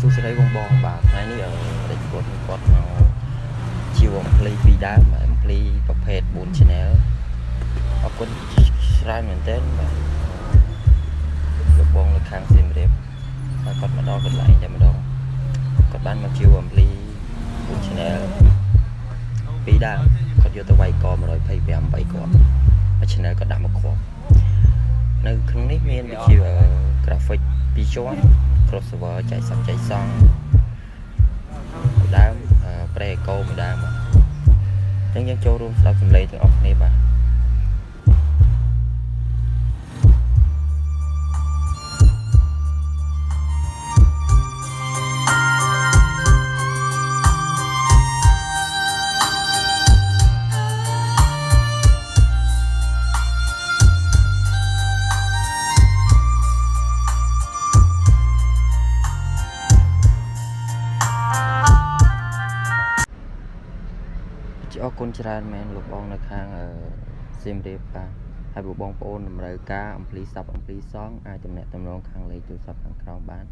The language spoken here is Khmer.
សួស្តីបងបាទថ្ងៃនេះតែគាត់ជីវអំភ្លីពីដើមអំភ្លីប្រភេទ4 channel អរគុណច្រើនមែនទែនបាទលោកបងនៅខាងសៀមរាបហើយគាត់មកដល់កន្លែងតែម្ដងគាត់បានមកជីវអំភ្លី4 channel ពីដើមគាត់យកទៅវាយក125 3គ្រាប់ហើយ channel ក៏ដាក់មកគ្រាប់នៅក្នុងនេះមានវិជា graphic 2ជាន់ crossover ចែកសាប់ចែកសង់ដើមប្រេកូដើមអញ្ចឹងយើងចូលរួមស្ដាប់សំឡេងទាំងអស់គ្នាបាទអរគុណច្រើនមែនលោកបងនៅខាងសៀមរាបបាទហើយបងប្អូនតម្រូវការអំភ្លីសាប់អំភ្លីសងអាចទំនាក់ទំនងខាងលេខទូរស័ព្ទខាងក្រោមបាន